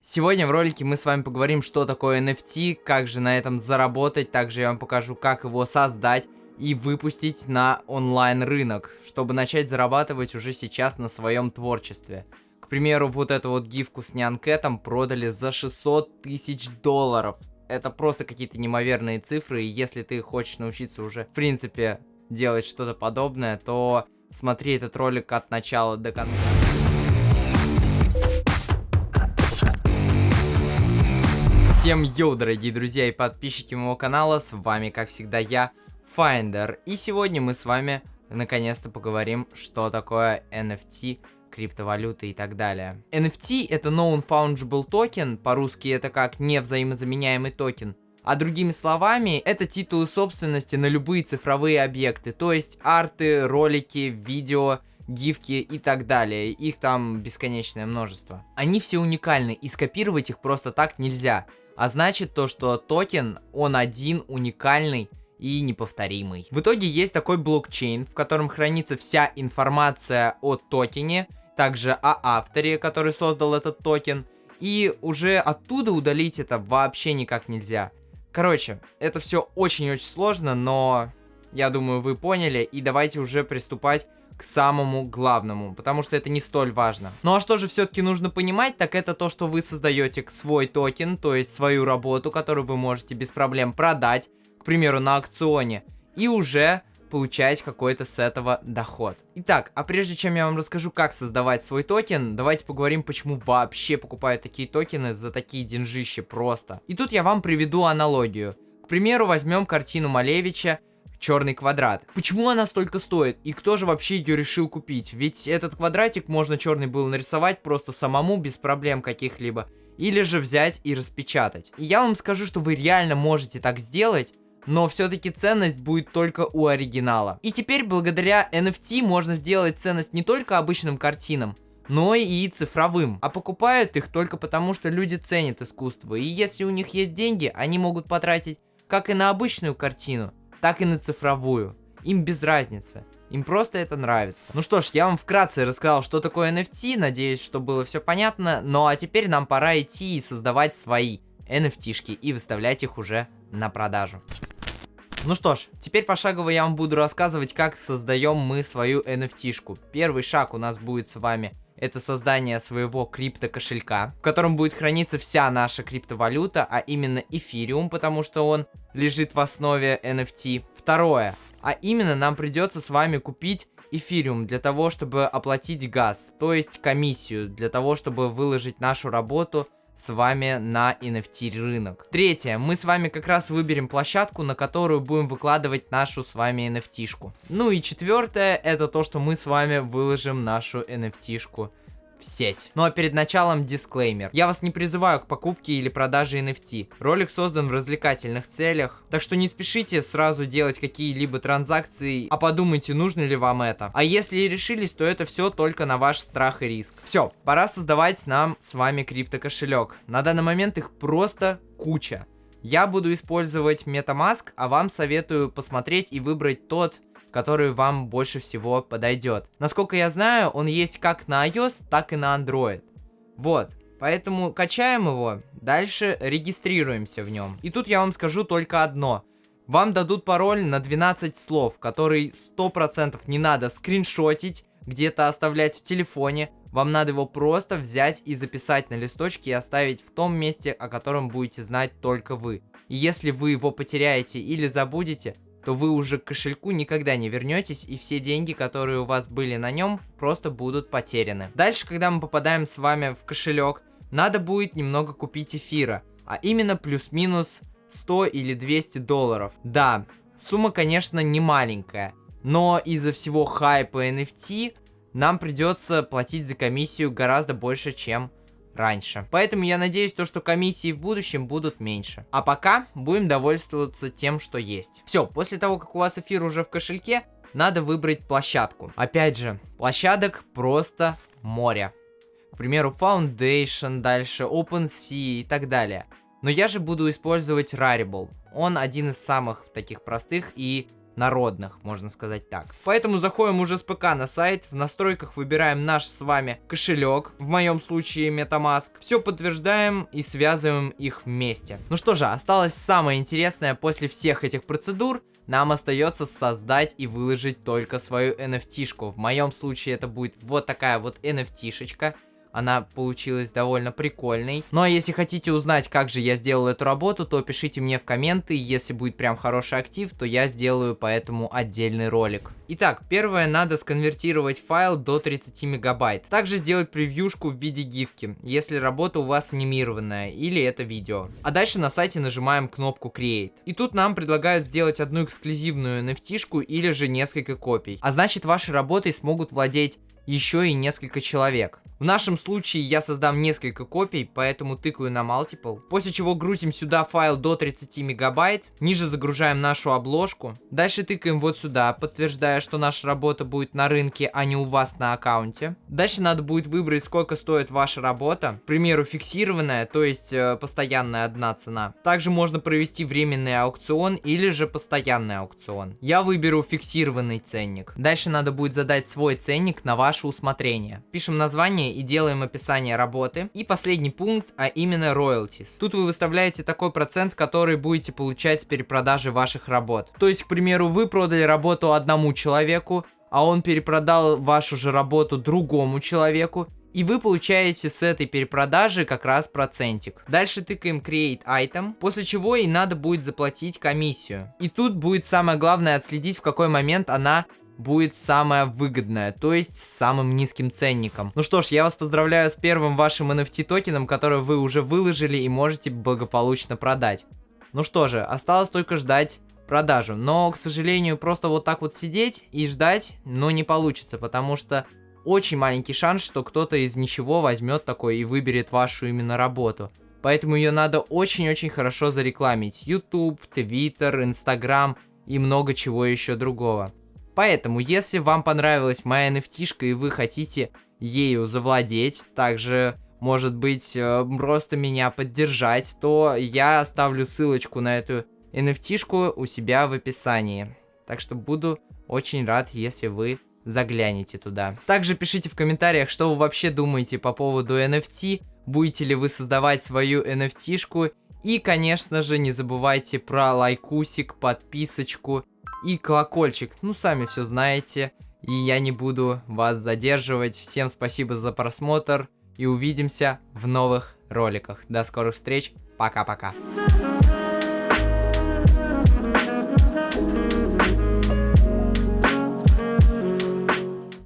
Сегодня в ролике мы с вами поговорим, что такое NFT, как же на этом заработать, также я вам покажу, как его создать и выпустить на онлайн-рынок, чтобы начать зарабатывать уже сейчас на своем творчестве. К примеру, вот эту вот гифку с Нянкэтом продали за 600 тысяч долларов. Это просто какие-то неимоверные цифры, и если ты хочешь научиться уже, в принципе, делать что-то подобное, то смотри этот ролик от начала до конца. Всем йоу, дорогие друзья и подписчики моего канала, с вами, как всегда, я, Finder. И сегодня мы с вами, наконец-то, поговорим, что такое NFT, криптовалюты и так далее. NFT — это Non-Fungible Token, по-русски это как невзаимозаменяемый токен. А другими словами, это титулы собственности на любые цифровые объекты, то есть арты, ролики, видео, гифки и так далее. Их там бесконечное множество. Они все уникальны, и скопировать их просто так нельзя. А значит то, что токен, он один, уникальный и неповторимый. В итоге есть такой блокчейн, в котором хранится вся информация о токене, также о авторе, который создал этот токен, и уже оттуда удалить это вообще никак нельзя. Короче, это все очень-очень сложно, но я думаю, вы поняли, и давайте уже приступать к самому главному, потому что это не столь важно. Ну а что же все-таки нужно понимать, так это то, что вы создаете свой токен, то есть свою работу, которую вы можете без проблем продать, к примеру, на аукционе, и уже получать какой-то с этого доход. Итак, а прежде чем я вам расскажу, как создавать свой токен, давайте поговорим, почему вообще покупают такие токены за такие деньжища просто. И тут я вам приведу аналогию. К примеру, возьмем картину Малевича «Черный квадрат». Почему она столько стоит? И кто же вообще ее решил купить? Ведь этот квадратик можно черный было нарисовать просто самому, без проблем каких-либо. Или же взять и распечатать. И я вам скажу, что вы реально можете так сделать, но все-таки ценность будет только у оригинала. И теперь благодаря NFT можно сделать ценность не только обычным картинам, но и цифровым. А покупают их только потому, что люди ценят искусство. И если у них есть деньги, они могут потратить как и на обычную картину, так и на цифровую. Им без разницы. Им просто это нравится. Ну что ж, я вам вкратце рассказал, что такое NFT. Надеюсь, что было все понятно. Ну а теперь нам пора идти и создавать свои NFT-шки и выставлять их уже на продажу. Ну что ж, теперь пошагово я вам буду рассказывать, как создаем мы свою NFT-шку. Первый шаг у нас будет с вами это создание своего криптокошелька, в котором будет храниться вся наша криптовалюта, а именно эфириум, потому что он лежит в основе NFT. Второе, а именно нам придется с вами купить эфириум для того, чтобы оплатить газ, то есть комиссию, для того, чтобы выложить нашу работу с вами на NFT рынок. Третье, мы с вами как раз выберем площадку, на которую будем выкладывать нашу с вами NFT-шку. Ну и четвертое, это то, что мы с вами выложим нашу NFT-шку в сеть. Ну а перед началом дисклеймер. Я вас не призываю к покупке или продаже NFT. Ролик создан в развлекательных целях, так что не спешите сразу делать какие-либо транзакции, а подумайте, нужно ли вам это. А если и решились, то это все только на ваш страх и риск. Все, пора создавать нам с вами криптокошелек. На данный момент их просто куча. Я буду использовать MetaMask, а вам советую посмотреть и выбрать тот, который вам больше всего подойдет. Насколько я знаю, он есть как на iOS, так и на Android. Вот, поэтому качаем его, дальше регистрируемся в нем. И тут я вам скажу только одно. Вам дадут пароль на 12 слов, который 100% не надо скриншотить, где-то оставлять в телефоне. Вам надо его просто взять и записать на листочке и оставить в том месте, о котором будете знать только вы. И если вы его потеряете или забудете, то вы уже к кошельку никогда не вернетесь, и все деньги, которые у вас были на нем, просто будут потеряны. Дальше, когда мы попадаем с вами в кошелек, надо будет немного купить эфира, а именно плюс-минус 100 или 200 долларов. Да, сумма, конечно, не маленькая, но из-за всего хайпа NFT нам придется платить за комиссию гораздо больше, чем раньше. Поэтому я надеюсь, что комиссии в будущем будут меньше. А пока будем довольствоваться тем, что есть. Все, после того, как у вас эфир уже в кошельке, надо выбрать площадку. Опять же, площадок просто море. К примеру, Foundation, дальше OpenSea и так далее. Но я же буду использовать Rarible. Он один из самых таких простых и народных, можно сказать так. Поэтому заходим уже с ПК на сайт, в настройках выбираем наш с вами кошелек, в моем случае MetaMask. Все подтверждаем и связываем их вместе. Ну что же, осталось самое интересное после всех этих процедур. Нам остается создать и выложить только свою NFT-шку. В моем случае это будет вот такая вот NFT-шечка. Она получилась довольно прикольной. Ну а если хотите узнать, как же я сделал эту работу, то пишите мне в комменты. Если будет прям хороший актив, то я сделаю по этому отдельный ролик. Итак, первое, надо сконвертировать файл до 30 мегабайт. Также сделать превьюшку в виде гифки, если работа у вас анимированная или это видео. А дальше на сайте нажимаем кнопку Create. И тут нам предлагают сделать одну эксклюзивную NFT-шку или же несколько копий. А значит, вашей работой смогут владеть еще и несколько человек. В нашем случае я создам несколько копий, поэтому тыкаю на Multiple. После чего грузим сюда файл до 30 мегабайт. Ниже загружаем нашу обложку. Дальше тыкаем вот сюда, подтверждая, что наша работа будет на рынке, а не у вас на аккаунте. Дальше надо будет выбрать, сколько стоит ваша работа. К примеру, фиксированная, то есть постоянная одна цена. Также можно провести временный аукцион или же постоянный аукцион. Я выберу фиксированный ценник. Дальше надо будет задать свой ценник на ваше усмотрение. Пишем название и делаем описание работы. И последний пункт, а именно royalties. Тут вы выставляете такой процент, который будете получать с перепродажи ваших работ. То есть, к примеру, вы продали работу одному человеку, а он перепродал вашу же работу другому человеку, и вы получаете с этой перепродажи как раз процентик. Дальше тыкаем Create Item, после чего и надо будет заплатить комиссию. И тут будет самое главное отследить, в какой момент она будет самая выгодная, то есть с самым низким ценником. Ну что ж, я вас поздравляю с первым вашим NFT токеном, который вы уже выложили и можете благополучно продать. Ну что же, осталось только ждать продажу. Но, к сожалению, просто вот так вот сидеть и ждать, но не получится, потому что очень маленький шанс, что кто-то из ничего возьмет такой и выберет вашу именно работу. Поэтому ее надо очень-очень хорошо зарекламить. YouTube, Twitter, Instagram и много чего еще другого. Поэтому, если вам понравилась моя NFT-шка и вы хотите ею завладеть, также, может быть, просто меня поддержать, то я оставлю ссылочку на эту NFT-шку у себя в описании. Так что буду очень рад, если вы заглянете туда. Также пишите в комментариях, что вы вообще думаете по поводу NFT, будете ли вы создавать свою NFT-шку. И, конечно же, не забывайте про лайкусик, подписочку и колокольчик. Ну, сами все знаете. И я не буду вас задерживать. Всем спасибо за просмотр. И увидимся в новых роликах. До скорых встреч. Пока-пока.